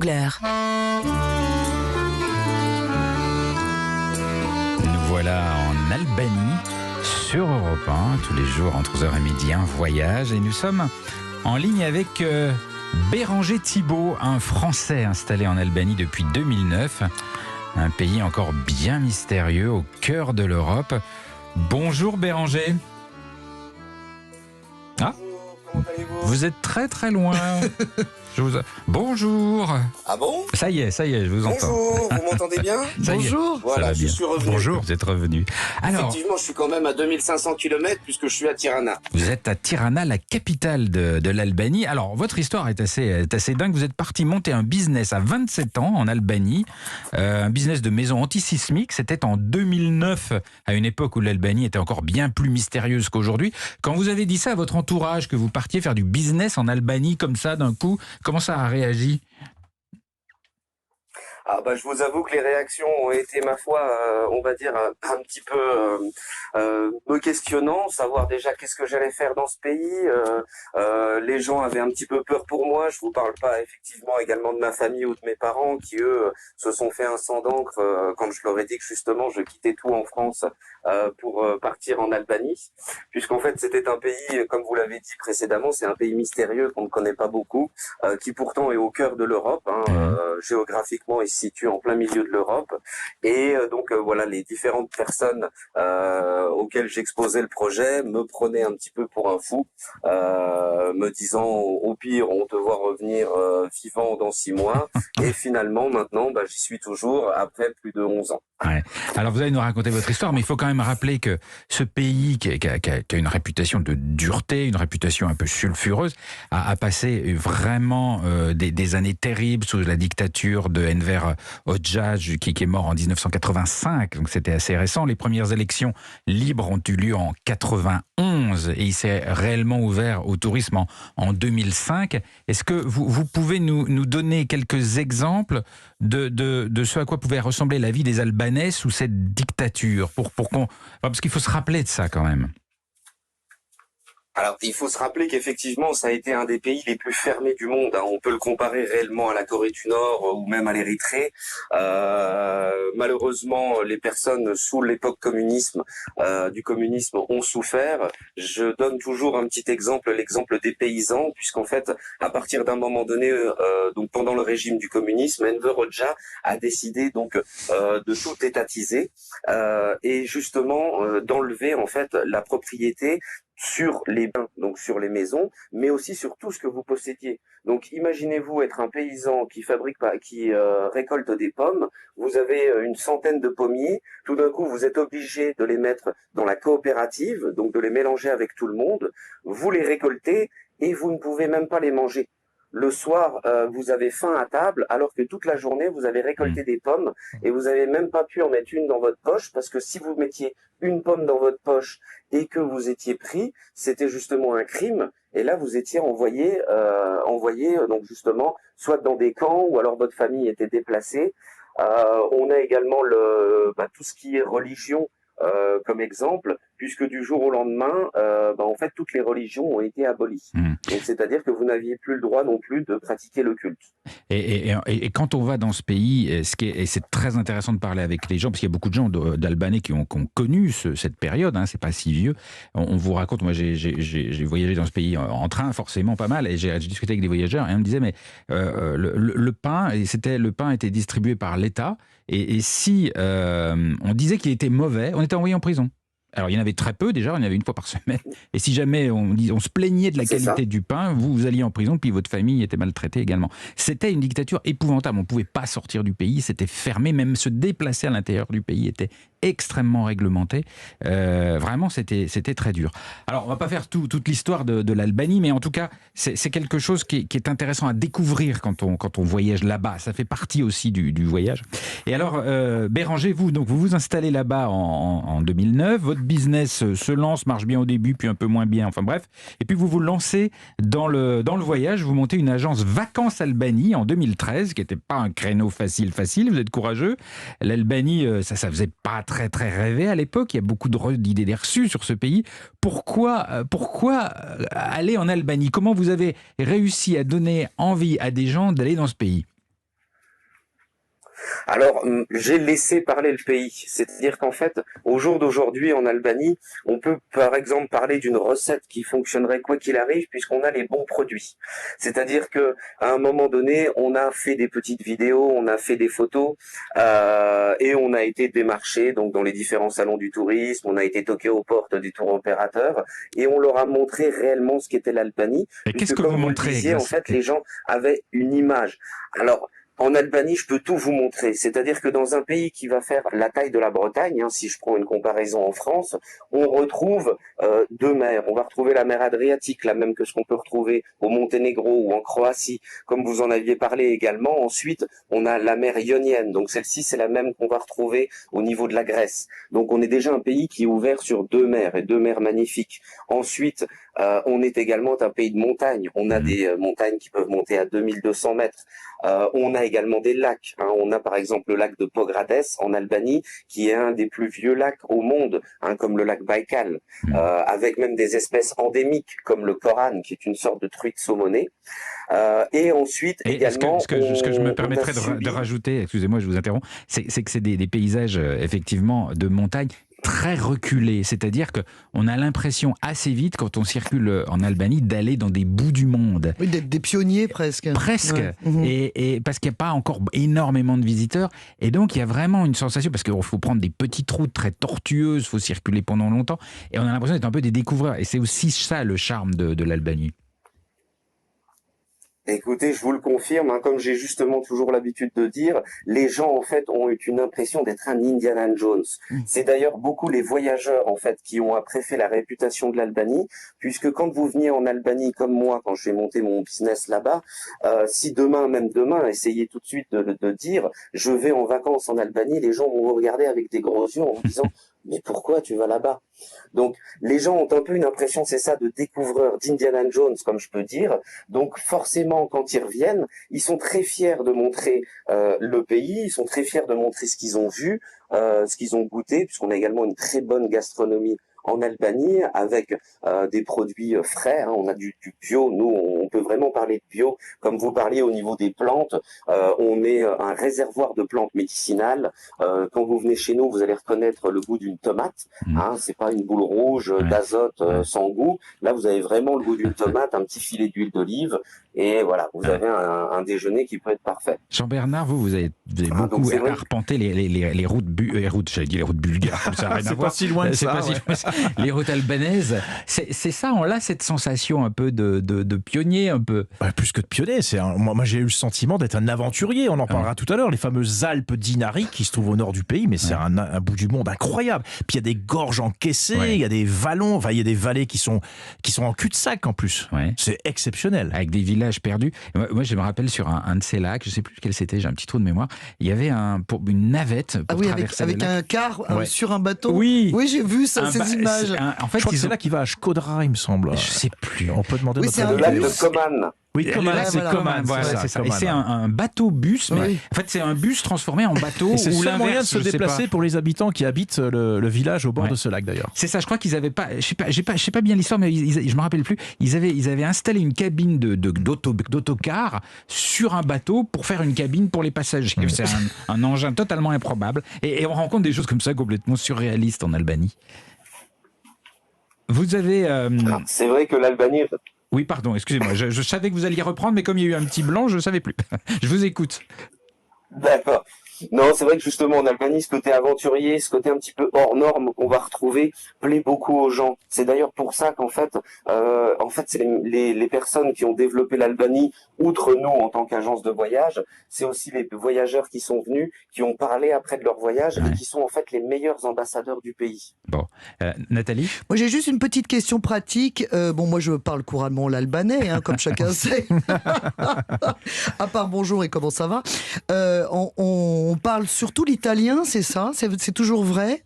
Gleur. Nous voilà en Albanie, sur Europe 1, tous les jours entre 11h et midi, un voyage. Et nous sommes en ligne avec Béranger Thibault, un Français installé en Albanie depuis 2009. Un pays encore bien mystérieux, au cœur de l'Europe. Bonjour Béranger. Ah, comment allez-vous ? vous êtes très très loin. Bonjour. Ah bon ? Ça y est, je vous entends. Bonjour, vous m'entendez bien ? Ça y est, Bonjour. ça Voilà, va je bien. suis revenu. Bonjour, vous êtes revenu. Alors, Effectivement, je suis quand même à 2500 km puisque je suis à Tirana. vous êtes à Tirana, la capitale de l'Albanie. Alors, votre histoire est assez dingue. Vous êtes parti monter un business à 27 ans en Albanie, un business de maison antisismique. C'était en 2009, à une époque où l'Albanie était encore bien plus mystérieuse qu'aujourd'hui. Quand vous avez dit ça à votre entourage, que vous partiez faire du business en Albanie comme ça d'un coup, comment ça a réagi ? Ah bah je vous avoue que les réactions ont été, ma foi, on va dire un petit peu me questionnant, savoir déjà qu'est-ce que j'allais faire dans ce pays. Les gens avaient un petit peu peur pour moi. Je vous parle pas effectivement également de ma famille ou de mes parents qui eux se sont fait un sang d'encre quand je leur ai dit que justement je quittais tout en France pour partir en Albanie, puisqu'en fait c'était un pays, comme vous l'avez dit précédemment, c'est un pays mystérieux qu'on ne connaît pas beaucoup, qui pourtant est au cœur de l'Europe, géographiquement il se situe en plein milieu de l'Europe, et donc voilà, les différentes personnes auxquelles j'exposais le projet me prenaient un petit peu pour un fou, me disant au pire on te voit revenir vivant dans 6 mois, et finalement maintenant j'y suis toujours après plus de 11 ans. Ouais. Alors vous allez nous raconter votre histoire, mais il faut quand même rappeler que ce pays qui a une réputation de dureté, une réputation un peu sulfureuse, a passé vraiment des années terribles sous la dictature de Enver Hoxha, qui est mort en 1985, donc c'était assez récent. Les premières élections libres ont eu lieu en 91 et il s'est réellement ouvert au tourisme en 2005. Est-ce que vous pouvez nous donner quelques exemples de ce à quoi pouvait ressembler la vie des Albanais sous cette dictature, parce qu'il faut se rappeler de ça quand même. Alors, il faut se rappeler qu'effectivement, ça a été un des pays les plus fermés du monde. On peut le comparer réellement à la Corée du Nord ou même à l'Érythrée. Malheureusement, les personnes sous l'époque du communisme ont souffert. Je donne toujours un petit exemple, l'exemple des paysans, puisqu'en fait, à partir d'un moment donné, donc pendant le régime du communisme, Enver Hoxha a décidé donc de tout étatiser et justement d'enlever en fait la propriété sur les bains, donc sur les maisons, mais aussi sur tout ce que vous possédiez. Donc imaginez-vous être un paysan qui récolte des pommes, vous avez une centaine de pommiers, tout d'un coup vous êtes obligé de les mettre dans la coopérative, donc de les mélanger avec tout le monde, vous les récoltez et vous ne pouvez même pas les manger. Le soir, vous avez faim à table, alors que toute la journée, vous avez récolté des pommes et vous avez même pas pu en mettre une dans votre poche, parce que si vous mettiez une pomme dans votre poche et que vous étiez pris, c'était justement un crime. Et là, vous étiez envoyé donc justement, soit dans des camps, ou alors votre famille était déplacée. On a également tout ce qui est religion comme exemple, puisque du jour au lendemain, en fait, toutes les religions ont été abolies. Donc, c'est-à-dire que vous n'aviez plus le droit non plus de pratiquer le culte. Et quand on va dans ce pays, et c'est très intéressant de parler avec les gens, parce qu'il y a beaucoup de gens d'Albanais qui ont connu cette période, c'est pas si vieux. On vous raconte, moi j'ai voyagé dans ce pays en train, forcément pas mal, et j'ai discuté avec des voyageurs, et on me disait, mais le pain était distribué par l'État, et si on disait qu'il était mauvais, on était envoyé en prison. Alors, il y en avait très peu, déjà, il y en avait une fois par semaine. Et si jamais on se plaignait de la qualité du pain, vous alliez en prison, puis votre famille était maltraitée également. C'était une dictature épouvantable. On ne pouvait pas sortir du pays, c'était fermé. Même se déplacer à l'intérieur du pays était extrêmement réglementé. Vraiment, c'était très dur. Alors, on ne va pas faire toute l'histoire de l'Albanie, mais en tout cas, c'est quelque chose qui est intéressant à découvrir quand on voyage là-bas. Ça fait partie aussi du voyage. Et alors, Béranger, vous vous installez là-bas en 2009. Votre business se lance, marche bien au début, puis un peu moins bien, enfin bref. Et puis vous lancez dans le voyage, vous montez une agence Vacances Albanie en 2013, qui n'était pas un créneau facile, vous êtes courageux. L'Albanie, ça faisait pas très très rêver à l'époque, il y a beaucoup d'idées reçues sur ce pays. Pourquoi aller en Albanie ? Comment vous avez réussi à donner envie à des gens d'aller dans ce pays ? Alors, j'ai laissé parler le pays. C'est-à-dire qu'en fait, au jour d'aujourd'hui, en Albanie, on peut par exemple parler d'une recette qui fonctionnerait quoi qu'il arrive, puisqu'on a les bons produits. C'est-à-dire que à un moment donné, on a fait des petites vidéos, on a fait des photos, et on a été démarché donc dans les différents salons du tourisme, on a été toqué aux portes des tours opérateurs, et on leur a montré réellement ce qu'était l'Albanie. Et qu'est-ce que Comme vous vous le montrez disiez, en fait, les gens avaient une image. Alors, en Albanie, je peux tout vous montrer. C'est-à-dire que dans un pays qui va faire la taille de la Bretagne, si je prends une comparaison en France, on retrouve deux mers. On va retrouver la mer Adriatique, la même que ce qu'on peut retrouver au Monténégro ou en Croatie, comme vous en aviez parlé également. Ensuite, on a la mer Ionienne. Donc celle-ci, c'est la même qu'on va retrouver au niveau de la Grèce. Donc on est déjà un pays qui est ouvert sur deux mers, et deux mers magnifiques. Ensuite, on est également un pays de montagne. On a des montagnes qui peuvent monter à 2200 mètres. On a également des lacs. On a par exemple le lac de Pogrades en Albanie, qui est un des plus vieux lacs au monde, comme le lac Baïkal, avec même des espèces endémiques comme le Coran, qui est une sorte de truite saumonée. Et ensuite également, ce que je me permettrais de rajouter, excusez-moi, je vous interromps, c'est que c'est des paysages effectivement de montagne très reculés, c'est-à-dire qu'on a l'impression assez vite quand on circule en Albanie d'aller dans des bouts du monde. Oui, d'être des pionniers presque. Presque, ouais. et parce qu'il n'y a pas encore énormément de visiteurs, et donc il y a vraiment une sensation, parce qu'il faut prendre des petites routes très tortueuses, il faut circuler pendant longtemps, et on a l'impression d'être un peu des découvreurs, et c'est aussi ça le charme de l'Albanie. Écoutez, je vous le confirme, comme j'ai justement toujours l'habitude de dire, les gens en fait ont eu une impression d'être un Indiana Jones. C'est d'ailleurs beaucoup les voyageurs en fait qui ont après fait la réputation de l'Albanie, puisque quand vous veniez en Albanie comme moi, quand j'ai monté mon business là-bas, si demain, même demain, essayez tout de suite de dire je vais en vacances en Albanie, les gens vont vous regarder avec des gros yeux en vous disant mais pourquoi tu vas là-bas? Donc les gens ont un peu une impression, c'est ça, de découvreurs, d'Indiana Jones, comme je peux dire. Donc forcément, quand ils reviennent, ils sont très fiers de montrer le pays, ils sont très fiers de montrer ce qu'ils ont vu, ce qu'ils ont goûté, puisqu'on a également une très bonne gastronomie en Albanie avec des produits frais. On a du bio. Nous, on peut vraiment parler de bio. Comme vous parliez au niveau des plantes, on est un réservoir de plantes médicinales. Quand vous venez chez nous, vous allez reconnaître le goût d'une tomate. C'est pas une boule rouge d'azote sans goût. Là, vous avez vraiment le goût d'une tomate, un petit filet d'huile d'olive. Et voilà, vous avez un déjeuner qui peut être parfait. Jean-Bernard, vous avez beaucoup arpenté les routes, j'allais dire les routes bulgares, ça n'a rien à voir. C'est pas si loin de ça. Les routes albanaises, c'est ça, on a cette sensation un peu de pionnier, un peu. Plus que de pionnier, moi j'ai eu le sentiment d'être un aventurier, on en parlera tout à l'heure, les fameuses Alpes dinariques qui se trouvent au nord du pays, mais c'est un bout du monde incroyable. Puis il y a des gorges encaissées, il y a des vallons, il y a des vallées qui sont en cul-de-sac en plus. C'est exceptionnel. Avec des villages perdus. Moi, je me rappelle sur un de ces lacs, je ne sais plus lequel c'était, j'ai un petit trou de mémoire, il y avait une navette pour traverser avec un car sur un bateau. Oui, j'ai vu ça, ces images. En fait, je crois que c'est là qui va à Shkodra, il me semble. Je ne sais plus. On peut demander c'est le lac de Koman. Oui, Koman, c'est Koman. C'est ça. Et c'est un bateau-bus, mais en fait, c'est un bus transformé en bateau. C'est le seul moyen de se déplacer pour les habitants qui habitent le village au bord de ce lac, d'ailleurs. C'est ça, je crois qu'ils n'avaient pas... Je sais pas bien l'histoire, mais je me rappelle plus. Ils avaient installé une cabine d'autocar sur un bateau pour faire une cabine pour les passagers. C'est un engin totalement improbable. Et on rencontre des choses comme ça complètement surréalistes en Albanie. Vous avez... C'est vrai que l'Albanie... Oui, pardon, excusez-moi. Je savais que vous alliez reprendre, mais comme il y a eu un petit blanc, je ne savais plus. Je vous écoute. D'accord. Non, c'est vrai que justement en Albanie, ce côté aventurier, ce côté un petit peu hors norme qu'on va retrouver, plaît beaucoup aux gens. C'est d'ailleurs pour ça qu'en fait, c'est les personnes qui ont développé l'Albanie, outre nous en tant qu'agence de voyage, c'est aussi les voyageurs qui sont venus, qui ont parlé après de leur voyage et qui sont en fait les meilleurs ambassadeurs du pays. Bon, Nathalie ? Moi, j'ai juste une petite question pratique. Moi, je parle couramment l'albanais, comme chacun sait. À part bonjour et comment ça va. On parle surtout l'italien, c'est ça ? C'est toujours vrai ?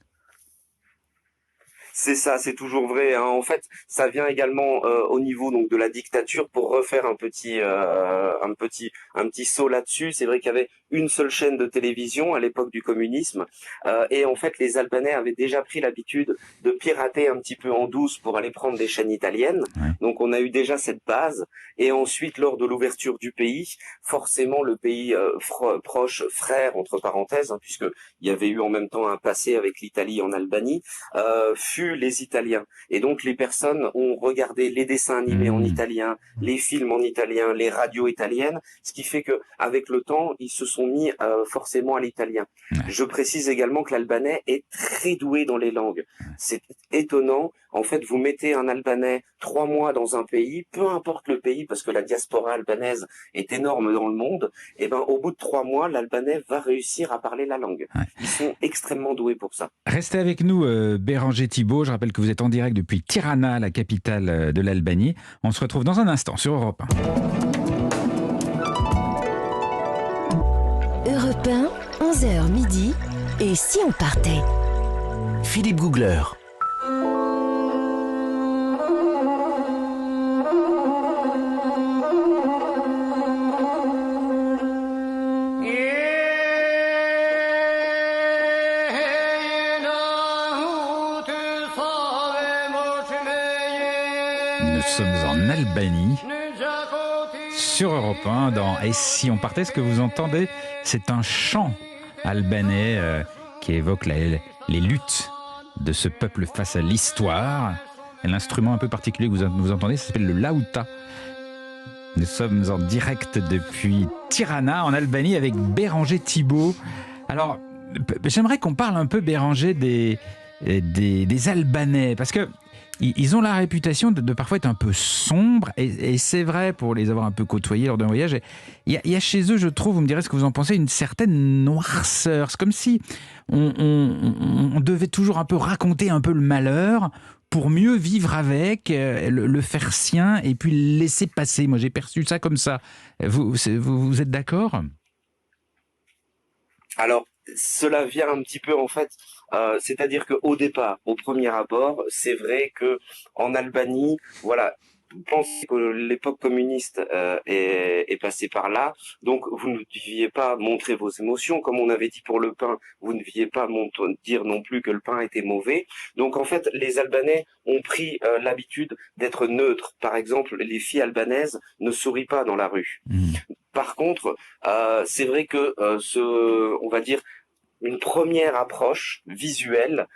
C'est ça, c'est toujours vrai, hein. En fait, ça vient également au niveau donc de la dictature pour refaire un petit saut là-dessus. C'est vrai qu'il y avait une seule chaîne de télévision à l'époque du communisme, et en fait, les Albanais avaient déjà pris l'habitude de pirater un petit peu en douce pour aller prendre des chaînes italiennes. Ouais. Donc, on a eu déjà cette base. Et ensuite, lors de l'ouverture du pays, forcément, le pays proche, frère entre parenthèses, hein, puisque il y avait eu en même temps un passé avec l'Italie en Albanie, fut les Italiens. Et donc les personnes ont regardé les dessins animés en italien, les films en italien, les radios italiennes, ce qui fait que avec le temps, ils se sont mis forcément à l'italien. Je précise également que l'albanais est très doué dans les langues. C'est étonnant. En fait, vous mettez un Albanais 3 mois dans un pays, peu importe le pays, parce que la diaspora albanaise est énorme dans le monde, et ben au bout de 3 mois, l'Albanais va réussir à parler la langue. Ils sont extrêmement doués pour ça. Restez avec nous, Béranger Thibault. Je rappelle que vous êtes en direct depuis Tirana, la capitale de l'Albanie. On se retrouve dans un instant sur Europe 1. Europe 1, 11h midi. Et si on partait? Philippe Googler. Nous sommes en Albanie, sur Europe 1, dans Et si on partait, ce que vous entendez, c'est un chant albanais qui évoque les luttes de ce peuple face à l'histoire. Et l'instrument un peu particulier que vous entendez, ça s'appelle le lauta. Nous sommes en direct depuis Tirana, en Albanie, avec Béranger Thibault. Alors, j'aimerais qu'on parle un peu, Béranger, des Albanais, parce que ils ont la réputation de parfois être un peu sombres, et c'est vrai pour les avoir un peu côtoyés lors d'un voyage. Il y a chez eux, je trouve, vous me direz ce que vous en pensez, une certaine noirceur. C'est comme si on devait toujours un peu raconter un peu le malheur pour mieux vivre avec, le faire sien et puis le laisser passer. Moi, j'ai perçu ça comme ça. Vous êtes d'accord ? Alors, cela vient un petit peu en fait, c'est-à-dire qu'au départ, au premier abord, c'est vrai que en Albanie, voilà, pensez que l'époque communiste est passée par là, donc vous ne deviez pas montrer vos émotions, comme on avait dit pour le pain, vous ne deviez pas dire non plus que le pain était mauvais. Donc en fait, les Albanais ont pris l'habitude d'être neutres. Par exemple, les filles albanaises ne sourient pas dans la rue. Par contre, c'est vrai que on va dire, une première approche visuelle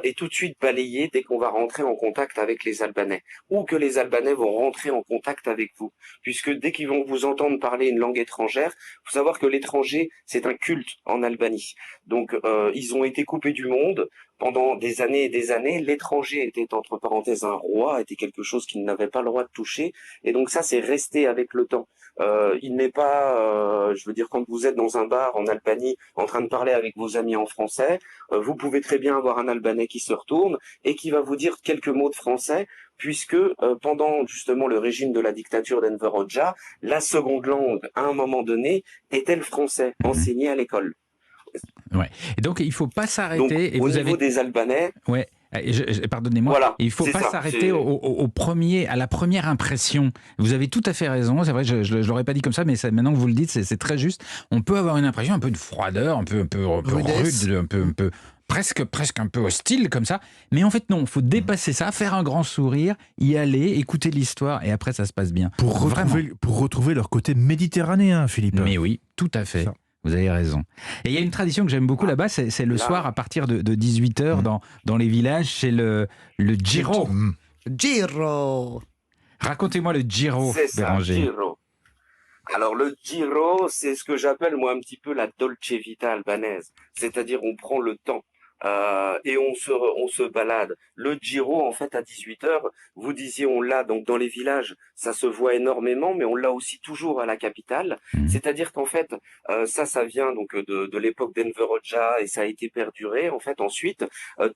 est tout de suite balayée dès qu'on va rentrer en contact avec les Albanais, ou que les Albanais vont rentrer en contact avec vous, puisque dès qu'ils vont vous entendre parler une langue étrangère, faut savoir que l'étranger, c'est un culte en Albanie. Donc, ils ont été coupés du monde pendant des années et des années. L'étranger était, entre parenthèses, un roi, était quelque chose qu'ils n'avaient pas le droit de toucher, et donc ça, c'est resté avec le temps. Il n'est pas, je veux dire, quand vous êtes dans un bar en Albanie en train de parler avec vos amis en français, vous pouvez très bien avoir un Albanais qui se retourne et qui va vous dire quelques mots de français, puisque pendant justement le régime de la dictature d'Enver Hoxha, la seconde langue, à un moment donné, était le français, enseigné à l'école. Ouais. Et donc, il ne faut pas s'arrêter. Donc, et au vous niveau des Albanais... Ouais. Pardonnez-moi, voilà, il ne faut pas s'arrêter à la première impression. Vous avez tout à fait raison, c'est vrai, je ne l'aurais pas dit comme ça, mais maintenant que vous le dites, c'est très juste. On peut avoir une impression un peu de froideur, un peu rude, un peu presque un peu hostile comme ça, mais en fait non, il faut dépasser ça, faire un grand sourire, y aller, écouter l'histoire, et après ça se passe bien. Pour retrouver leur côté méditerranéen, Philippe. Mais oui, tout à fait. Ça. Vous avez raison. Et il y a une tradition que j'aime beaucoup là-bas, c'est le soir à partir de 18h dans les villages, c'est le Giro. Giro. Racontez-moi le Giro, Béranger. Giro. Alors le Giro, c'est ce que j'appelle moi un petit peu la Dolce Vita albanaise. C'est-à-dire on prend le temps. Et on se balade. Le Giro, en fait, à 18h, vous disiez, on l'a donc dans les villages, ça se voit énormément, mais on l'a aussi toujours à la capitale. C'est-à-dire qu'en fait, ça vient donc de l'époque d'Enver Hoxha et ça a été perduré. En fait, ensuite,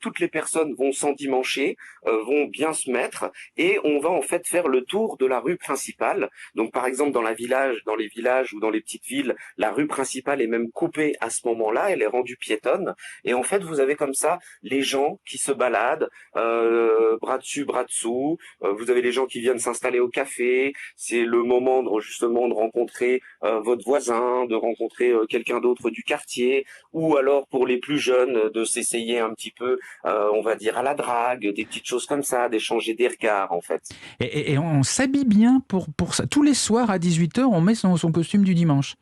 toutes les personnes vont s'endimancher, vont bien se mettre et on va en fait faire le tour de la rue principale. Donc, par exemple, dans les villages ou dans les petites villes, la rue principale est même coupée à ce moment-là, elle est rendue piétonne et en fait, vous avez avez comme ça les gens qui se baladent, bras dessus, bras dessous. Vous avez les gens qui viennent s'installer au café. C'est le moment justement de rencontrer votre voisin, de rencontrer quelqu'un d'autre du quartier, ou alors pour les plus jeunes de s'essayer un petit peu, on va dire à la drague, des petites choses comme ça, d'échanger des regards en fait. Et on s'habille bien pour ça. Tous les soirs à 18h, on met son costume du dimanche.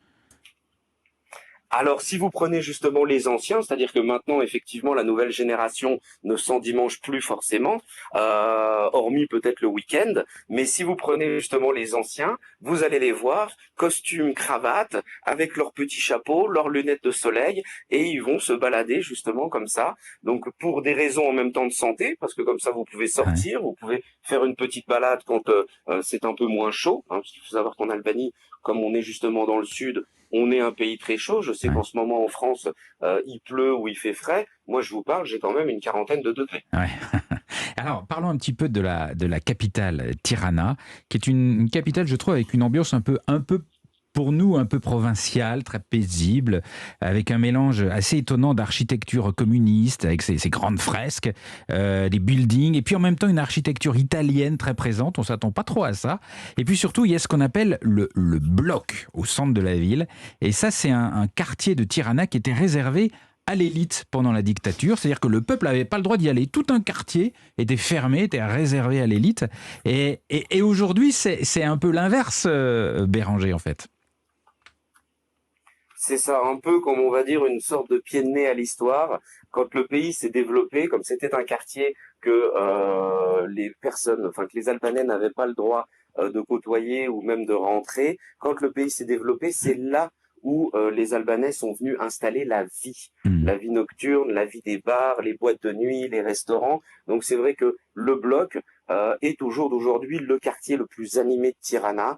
Alors, si vous prenez justement les anciens, c'est-à-dire que maintenant, effectivement, la nouvelle génération ne s'endimanche plus forcément, hormis peut-être le week-end, mais si vous prenez justement les anciens, vous allez les voir, costume, cravate, avec leurs petits chapeaux, leurs lunettes de soleil, et ils vont se balader justement comme ça. Donc, pour des raisons en même temps de santé, parce que comme ça, vous pouvez sortir, vous pouvez faire une petite balade quand c'est un peu moins chaud, hein, parce qu'il faut savoir qu'en Albanie, comme on est justement dans le sud, on est un pays très chaud. Je sais qu'en ce moment en France, il pleut ou il fait frais. Moi, je vous parle, j'ai quand même une 40aine de degrés. Ouais. Alors, parlons un petit peu de la capitale, Tirana, qui est une capitale, je trouve, avec une ambiance un peu pour nous, un peu provinciale, très paisible, avec un mélange assez étonnant d'architecture communiste, avec ses grandes fresques, des buildings, et puis en même temps une architecture italienne très présente, on ne s'attend pas trop à ça. Et puis surtout, il y a ce qu'on appelle le bloc au centre de la ville, et ça c'est un quartier de Tirana qui était réservé à l'élite pendant la dictature, c'est-à-dire que le peuple n'avait pas le droit d'y aller. Tout un quartier était fermé, était réservé à l'élite, et aujourd'hui c'est un peu l'inverse, Béranger, en fait. C'est ça, un peu comme on va dire une sorte de pied de nez à l'histoire. Quand le pays s'est développé, comme c'était un quartier que que les Albanais n'avaient pas le droit de côtoyer ou même de rentrer, quand le pays s'est développé, c'est là où les Albanais sont venus installer la vie nocturne, la vie des bars, les boîtes de nuit, les restaurants. Donc c'est vrai que le bloc est au jour d'aujourd'hui le quartier le plus animé de Tirana,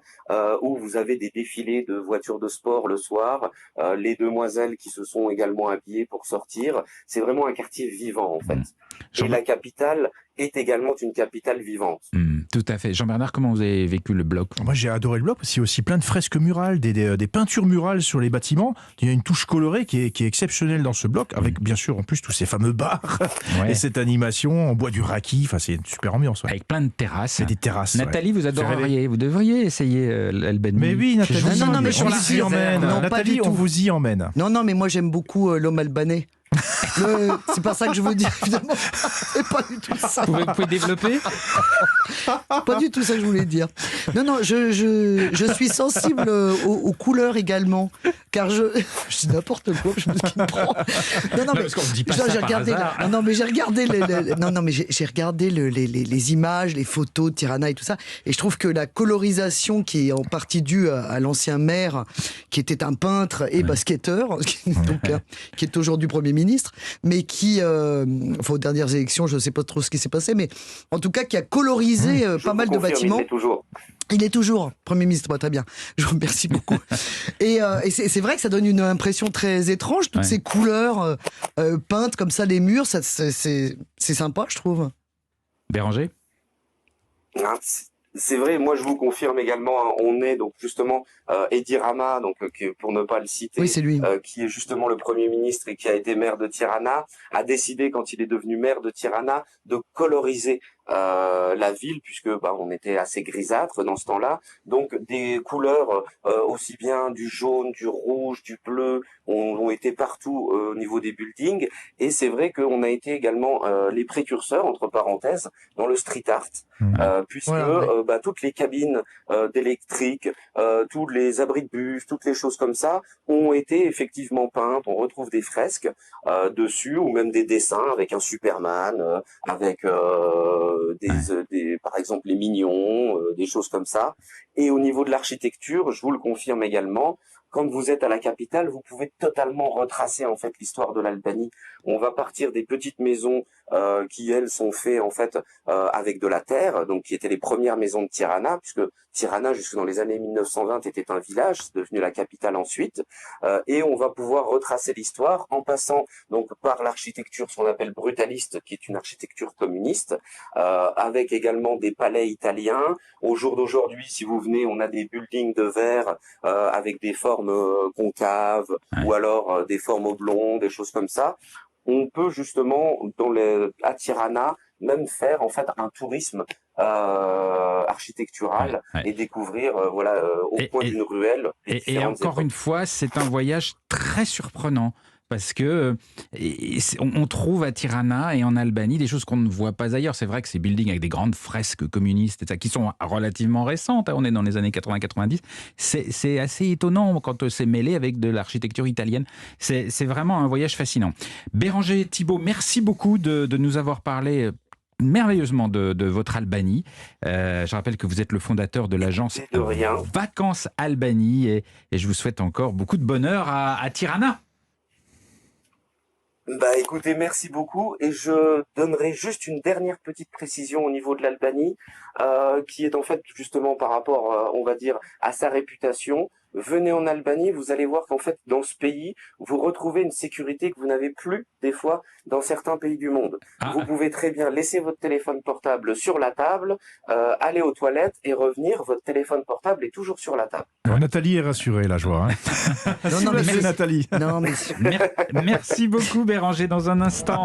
où vous avez des défilés de voitures de sport le soir, les demoiselles qui se sont également habillées pour sortir. C'est vraiment un quartier vivant en fait. Et la capitale est également une capitale vivante. Tout à fait. Jean-Bernard, comment vous avez vécu le bloc ? Moi, j'ai adoré le bloc parce qu'il y a aussi plein de fresques murales, des peintures murales sur les bâtiments. Il y a une touche colorée qui est exceptionnelle dans ce bloc, avec bien sûr en plus tous ces fameux bars et cette animation en bois du raki. Enfin, c'est une super ambiance. Ouais. Avec plein de terrasses. Et des terrasses. Nathalie, vous adoreriez, vous devriez essayer l'Albanie. Mais oui, Nathalie, non, mais on vous y emmène. Non, Nathalie, on vous y emmène. Non, mais moi j'aime beaucoup l'homme albanais. C'est pas ça que je veux dire, évidemment. C'est pas du tout ça. Vous pouvez développer ? Pas du tout ça que je voulais dire. Non, je suis sensible aux couleurs également. Car je dis n'importe quoi, je me qui me prend. Non, mais parce qu'on ne dit pas ça ça j'ai par regardé. hasard. Non, mais j'ai regardé j'ai regardé les images, les photos de Tirana et tout ça. Et je trouve que la colorisation qui est en partie due à l'ancien maire, qui était un peintre et basketteur, donc, qui est aujourd'hui Premier ministre, mais qui, aux dernières élections, je ne sais pas trop ce qui s'est passé, mais en tout cas qui a colorisé pas mal de bâtiments. Il est toujours Premier ministre, très bien. Je vous remercie beaucoup. Et c'est vrai que ça donne une impression très étrange, toutes ces couleurs peintes comme ça, les murs, c'est sympa, je trouve. Béranger ? C'est vrai, moi je vous confirme également, hein, on est donc justement Edi Rama, donc pour ne pas le citer, oui, c'est lui. Qui est justement le Premier ministre et qui a été maire de Tirana, a décidé quand il est devenu maire de Tirana de coloriser la ville, puisque on était assez grisâtre dans ce temps-là, donc des couleurs aussi bien du jaune, du rouge, du bleu ont été partout au niveau des buildings, et c'est vrai qu'on a été également les précurseurs, entre parenthèses, dans le street art, puisque toutes les cabines d'électrique, tous les abris de bus, toutes les choses comme ça ont été effectivement peintes. On retrouve des fresques dessus, ou même des dessins avec un Superman, avec par exemple les Mignons, des choses comme ça. Et au niveau de l'architecture, je vous le confirme également, quand vous êtes à la capitale, vous pouvez totalement retracer en fait l'histoire de l'Albanie. On va partir des petites maisons qui elles sont faites en fait avec de la terre, donc qui étaient les premières maisons de Tirana, puisque Tirana jusque dans les années 1920 était un village, c'est devenu la capitale ensuite, et on va pouvoir retracer l'histoire en passant donc par l'architecture, ce qu'on appelle brutaliste, qui est une architecture communiste, avec également des palais italiens. Au jour d'aujourd'hui, si vous venez, on a des buildings de verre avec des formes concaves ou alors des formes oblongs, des choses comme ça. on peut justement à Tirana même faire en fait un tourisme architectural et découvrir au coin d'une ruelle. Et encore une fois, c'est un voyage très surprenant. Parce que on trouve à Tirana et en Albanie des choses qu'on ne voit pas ailleurs. C'est vrai que ces buildings avec des grandes fresques communistes et ça, qui sont relativement récentes, on est dans les années 80-90, c'est assez étonnant quand c'est mêlé avec de l'architecture italienne. C'est vraiment un voyage fascinant. Bérangère Thibault, merci beaucoup de nous avoir parlé merveilleusement de votre Albanie. Je rappelle que vous êtes le fondateur de l'agence Vacances Albanie et je vous souhaite encore beaucoup de bonheur à Tirana. Bah écoutez, merci beaucoup et je donnerai juste une dernière petite précision au niveau de l'Albanie qui est en fait justement par rapport, on va dire, à sa réputation. Venez en Albanie, vous allez voir qu'en fait dans ce pays, vous retrouvez une sécurité que vous n'avez plus des fois dans certains pays du monde. Vous pouvez très bien laisser votre téléphone portable sur la table, aller aux toilettes et revenir, votre téléphone portable est toujours sur la table. Bon, Nathalie est rassurée, là, je vois. Non, mais Nathalie. Non, mais... Merci beaucoup Bérangère, dans un instant.